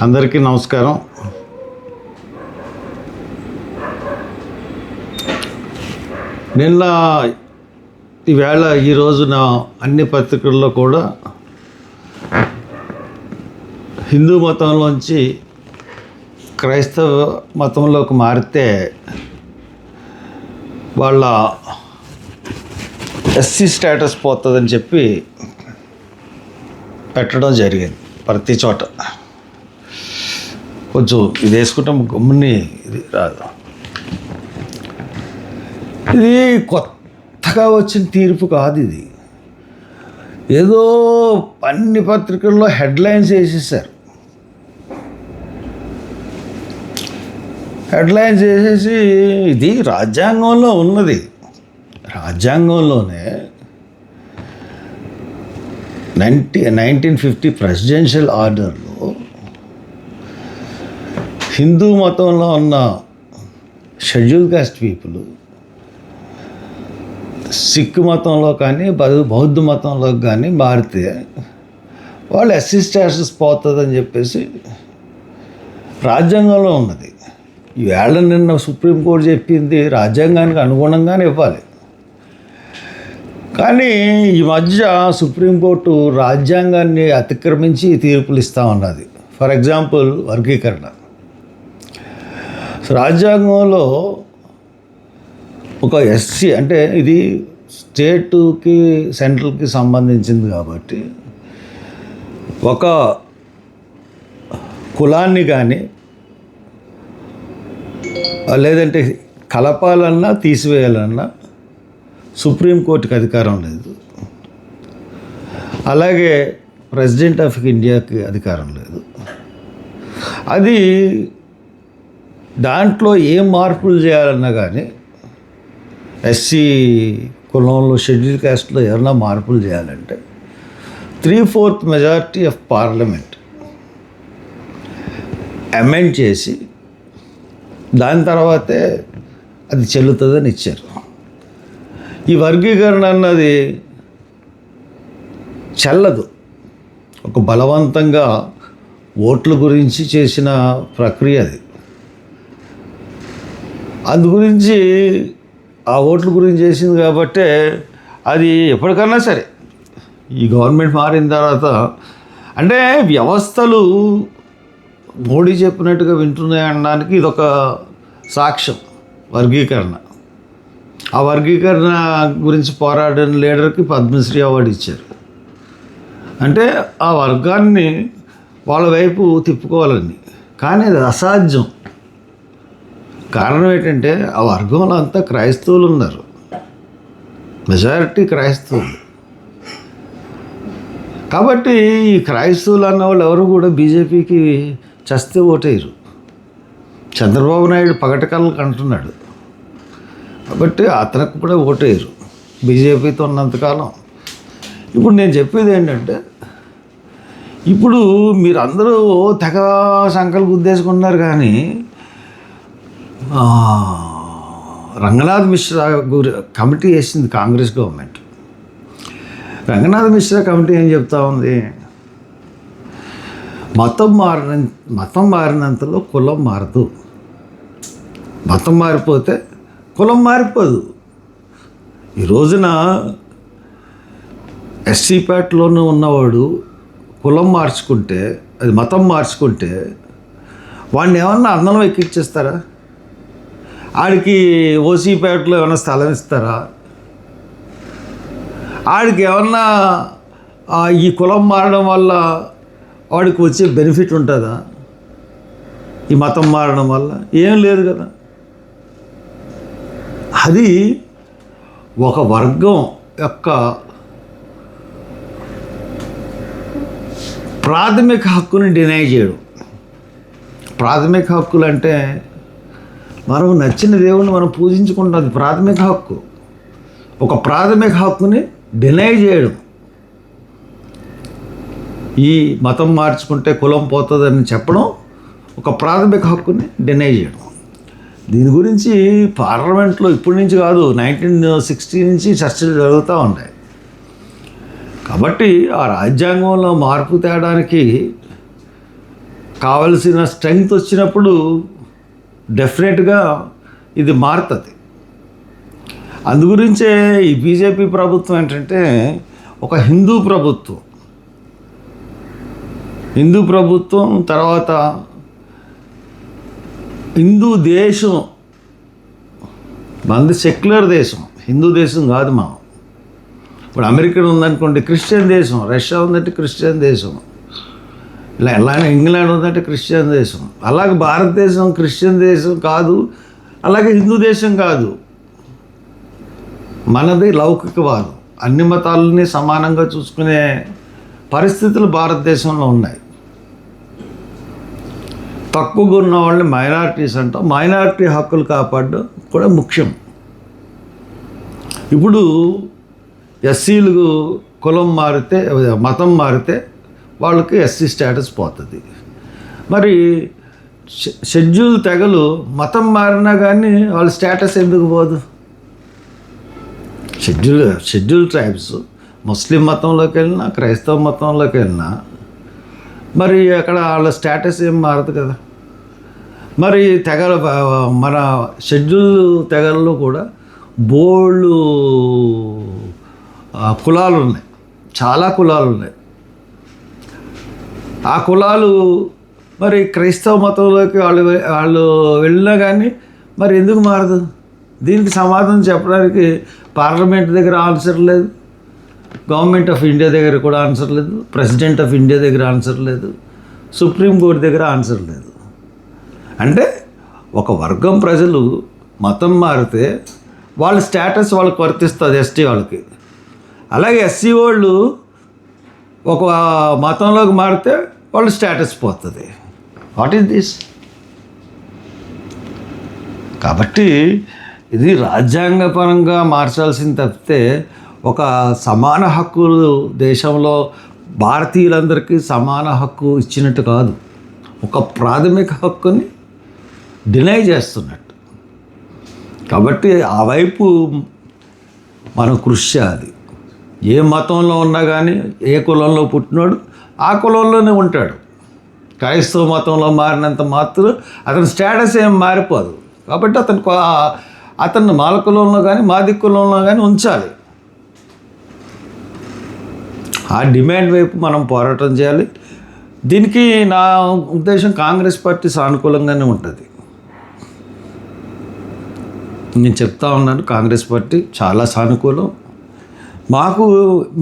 అందరికీ నమస్కారం. నిన్న ఈవేళ ఈ రోజున అన్ని పత్రికల్లో కూడా హిందూ మతంలోంచి క్రైస్తవ మతంలోకి మారితే వాళ్ళ ఎస్సీ స్టేటస్ పోతుందని చెప్పి పెట్టడం జరిగింది. ప్రతి చోట కొంచెం ఇది వేసుకుంటాం, గమ్ముని ఇది రాదు. ఇది కొత్తగా వచ్చిన తీర్పు కాదు. ఇది ఏదో అన్ని పత్రికల్లో హెడ్లైన్స్ వేసేసారు. హెడ్లైన్స్ వేసేసి ఇది రాజ్యాంగంలో ఉన్నది. రాజ్యాంగంలోనే 1950 ప్రెసిడెన్షియల్ ఆర్డర్లో హిందూ మతంలో ఉన్న షెడ్యూల్ కాస్ట్ పీపుల్ సిక్ మతంలో కానీ బౌద్ధ మతంలో కానీ మారితే వాళ్ళు ఎస్సీ స్టేటస్ పోతుందని చెప్పేసి రాజ్యాంగంలో ఉన్నది. ఈవేళ నిన్న సుప్రీంకోర్టు చెప్పింది రాజ్యాంగానికి అనుగుణంగానే ఇవ్వాలి. కానీ ఈ మధ్య సుప్రీంకోర్టు రాజ్యాంగాన్ని అతిక్రమించి తీర్పులు ఇస్తామన్నది. ఫర్ ఎగ్జాంపుల్ వర్గీకరణ. రాజ్యాంగంలో ఒక ఎస్సీ అంటే ఇది స్టేటుకి సెంట్రల్కి సంబంధించింది కాబట్టి ఒక కులాన్ని కానీ లేదంటే కలపాలన్నా తీసివేయాలన్నా సుప్రీంకోర్టుకి అధికారం లేదు. అలాగే ప్రెసిడెంట్ ఆఫ్ ఇండియాకి అధికారం లేదు. అది దాంట్లో ఏం మార్పులు చేయాలన్నా కానీ ఎస్సీ కులంలో షెడ్యూల్ కాస్ట్లో ఏమన్నా మార్పులు చేయాలంటే 3/4 మెజారిటీ ఆఫ్ పార్లమెంట్ అమెండ్ చేసి దాని తర్వాతే అది చెల్లుతుందని ఇచ్చారు. ఈ వర్గీకరణ అన్నది చెల్లదు. ఒక బలవంతంగా ఓట్ల గురించి చేసిన ప్రక్రియ అది. అందు గురించి ఆ ఓట్ల గురించి చేసింది కాబట్టి అది ఎప్పటికన్నా సరే ఈ గవర్నమెంట్ మారిన తర్వాత అంటే వ్యవస్థలు మోడీ చెప్పినట్టుగా వింటున్నాయి అనడానికి ఇదొక సాక్ష్యం. వర్గీకరణ, ఆ వర్గీకరణ గురించి పోరాడిన లీడర్కి పద్మశ్రీ అవార్డు ఇచ్చారు. అంటే ఆ వర్గాన్ని వాళ్ళ వైపు తిప్పుకోవాలని. కానీ అది అసాధ్యం. కారణం ఏంటంటే ఆ వర్గంలో అంతా క్రైస్తవులు ఉన్నారు. మెజారిటీ క్రైస్తవులు. కాబట్టి ఈ క్రైస్తవులు అన్న వాళ్ళు ఎవరు కూడా బీజేపీకి చస్తే ఓటేయరు. చంద్రబాబు నాయుడు పగటకళ్ళకి అంటున్నాడు కాబట్టి అతనికి కూడా ఓటేయరు బీజేపీతో ఉన్నంతకాలం. ఇప్పుడు నేను చెప్పేది ఏంటంటే ఇప్పుడు మీరు అందరూ తెగ సంకల్ప గుద్దేసుకున్నారు. కానీ రంగనాథ్ మిశ్రా కమిటీ వేసింది కాంగ్రెస్ గవర్నమెంట్. రంగనాథ్ మిశ్రా కమిటీ ఏం చెప్తా ఉంది? మతం మారినంతలో కులం మారదు. మతం మారిపోతే కులం మారిపోదు. ఈ రోజున ఎస్సీ ప్యాట్లోనే ఉన్నవాడు కులం మార్చుకుంటే, అది మతం మార్చుకుంటే వాడిని ఏమన్నా అందరం ఎక్కిచ్చేస్తారా? ఆడికి ఓసీ ప్యాట్లో ఏమన్నా స్థలం ఇస్తారా? ఆడికి ఏమన్నా ఈ కులం మారడం వల్ల వాడికి వచ్చే బెనిఫిట్ ఉంటుందా? ఈ మతం మారడం వల్ల ఏం లేదు కదా. అది ఒక వర్గం యొక్క ప్రాథమిక హక్కుని డినై చేయడం. ప్రాథమిక హక్కులు అంటే మనం నచ్చిన దేవుణ్ణి మనం పూజించుకుంటాం, అది ప్రాథమిక హక్కు. ఒక ప్రాథమిక హక్కుని డినై చేయడం, ఈ మతం మార్చుకుంటే కులం పోతుందని చెప్పడం ఒక ప్రాథమిక హక్కుని డినై చేయడం. దీని గురించి పార్లమెంట్లో ఇప్పటి నుంచి కాదు, 1960 నుంచి చర్చలు జరుగుతూ ఉన్నాయి. కాబట్టి ఆ రాజ్యాంగంలో మార్పు తేడానికి కావలసిన స్ట్రెంగ్త్ వచ్చినప్పుడు డెఫినెట్గా ఇది మారుతుంది. అందుగురించే ఈ బీజేపీ ప్రభుత్వం ఏంటంటే ఒక హిందూ ప్రభుత్వం తర్వాత హిందూ దేశం, మనది సెక్యులర్ దేశం, హిందూ దేశం కాదు. మనం ఇప్పుడు అమెరికా ఉందనుకోండి క్రిస్టియన్ దేశం, రష్యా ఉందంటే క్రిస్టియన్ దేశం, అలానే ఇంగ్లాండ్ ఉందంటే క్రిస్టియన్ దేశం. అలాగే భారతదేశం క్రిస్టియన్ దేశం కాదు, అలాగే హిందూ దేశం కాదు. మనది లౌకికవాదం, అన్ని మతాలని సమానంగా చూసుకునే పరిస్థితులు భారతదేశంలో ఉన్నాయి. తక్కువగా ఉన్న వాళ్ళని మైనారిటీస్ అంటాం. మైనారిటీ హక్కులు కాపాడడం కూడా ముఖ్యం. ఇప్పుడు ఎస్సీలు కులం మారితే, మతం మారితే వాళ్ళకి ఎస్సీ స్టేటస్ పోతుంది. మరి షెడ్యూల్ తెగలు మతం మారినా కానీ వాళ్ళ స్టేటస్ ఎందుకు పోదు? షెడ్యూల్ ట్రైబ్స్ ముస్లిం మతంలోకి వెళ్ళినా, క్రైస్తవ మతంలోకి వెళ్ళినా మరి అక్కడ వాళ్ళ స్టేటస్ ఏం మారదు కదా. మరి తెగల మన షెడ్యూల్ తెగల్లో కూడా బోళ్ళు కులాలు ఉన్నాయి, చాలా కులాలు ఉన్నాయి. ఆ కులాలు మరి క్రైస్తవ మతంలోకి వాళ్ళు వెళ్ళినా కానీ మరి ఎందుకు మారదు? దీనికి సమాధానం చెప్పడానికి పార్లమెంట్ దగ్గర ఆన్సర్ లేదు, గవర్నమెంట్ ఆఫ్ ఇండియా దగ్గర కూడా ఆన్సర్ లేదు, ప్రెసిడెంట్ ఆఫ్ ఇండియా దగ్గర ఆన్సర్ లేదు, సుప్రీంకోర్టు దగ్గర ఆన్సర్ లేదు. అంటే ఒక వర్గం ప్రజలు మతం మారితే వాళ్ళ స్టేటస్ వాళ్ళకి వర్తిస్తుంది, ఎస్టీ వాళ్ళకి. అలాగే ఎస్సీ వాళ్ళు ఒక మతంలోకి మారితే వాళ్ళ స్టేటస్ పోతుంది. What is this? కాబట్టి ఇది రాజ్యాంగపరంగా మార్చాల్సింది తప్పితే ఒక సమాన హక్కులు దేశంలో భారతీయులందరికీ సమాన హక్కు ఇచ్చినట్టు కాదు, ఒక ప్రాథమిక హక్కుని డినై చేస్తున్నట్టు. కాబట్టి ఆ వైపు మనం కృషి చేయాలి. ఏ మతంలో ఉన్నా కానీ, ఏ కులంలో పుట్టినోడు ఆ కులంలోనే ఉంటాడు. క్రైస్తవ మతంలో మారినంత మాత్రం అతని స్టేటస్ ఏం మారిపోదు. కాబట్టి అతన్ని మాల కులంలో కానీ మాది కులంలో కానీ ఉంచాలి. ఆ డిమాండ్ వైపు మనం పోరాటం చేయాలి. దీనికి నా ఉద్దేశం కాంగ్రెస్ పార్టీ సానుకూలంగానే ఉంటుంది. నేను చెప్తా ఉన్నాను, కాంగ్రెస్ పార్టీ చాలా సానుకూలం. మాకు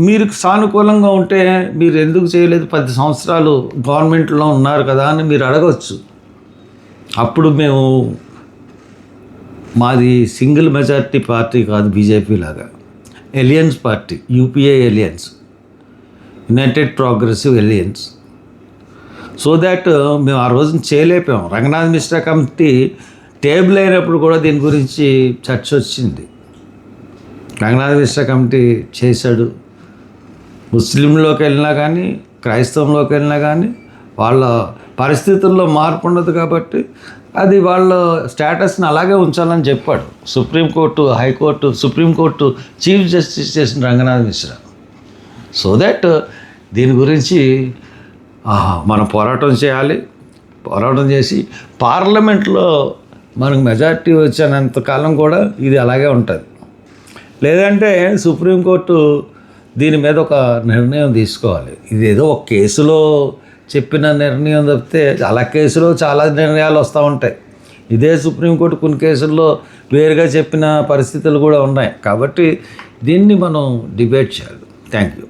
మీరు సానుకూలంగా ఉంటే మీరు ఎందుకు చేయలేదు, 10 సంవత్సరాలు గవర్నమెంట్లో ఉన్నారు కదా అని మీరు అడగవచ్చు. అప్పుడు మేము మాది సింగిల్ మెజారిటీ పార్టీ కాదు, బీజేపీ లాగా alliance party, UPA alliance, united progressive alliance. So that మేము ఆ రోజున చేయలేపాం. రంగనాథ్ మిశ్రా కమిటీ టేబుల్ అయినప్పుడు కూడా దీని గురించి చర్చ వచ్చింది. రంగనాథ్ మిశ్రా కమిటీ చేశాడు. ముస్లింలోకి వెళ్ళినా కానీ, క్రైస్తవంలోకి వెళ్ళినా కానీ వాళ్ళ పరిస్థితుల్లో మార్పు ఉండదు. కాబట్టి అది వాళ్ళ స్టేటస్ని అలాగే ఉంచాలని చెప్పాడు. Supreme court, high court, supreme court chief justice చేసిన రంగనాథ్ మిశ్రా. సో దట్ దీని గురించి మనం పోరాటం చేయాలి. పోరాటం చేసి పార్లమెంట్లో మనకు మెజారిటీ వచ్చినంతకాలం కూడా ఇది అలాగే ఉంటుంది. లేదంటే సుప్రీంకోర్టు దీని మీద ఒక నిర్ణయం తీసుకోవాలి. ఇదేదో ఒక కేసులో చెప్పిన నిర్ణయం తప్పితే అలా కేసులో చాలా నిర్ణయాలు వస్తూ ఉంటాయి. ఇదే సుప్రీంకోర్టు కొన్ని కేసుల్లో వేరుగా చెప్పిన పరిస్థితులు కూడా ఉన్నాయి. కాబట్టి దీన్ని మనం డిబేట్ చేయాలి. Thank you.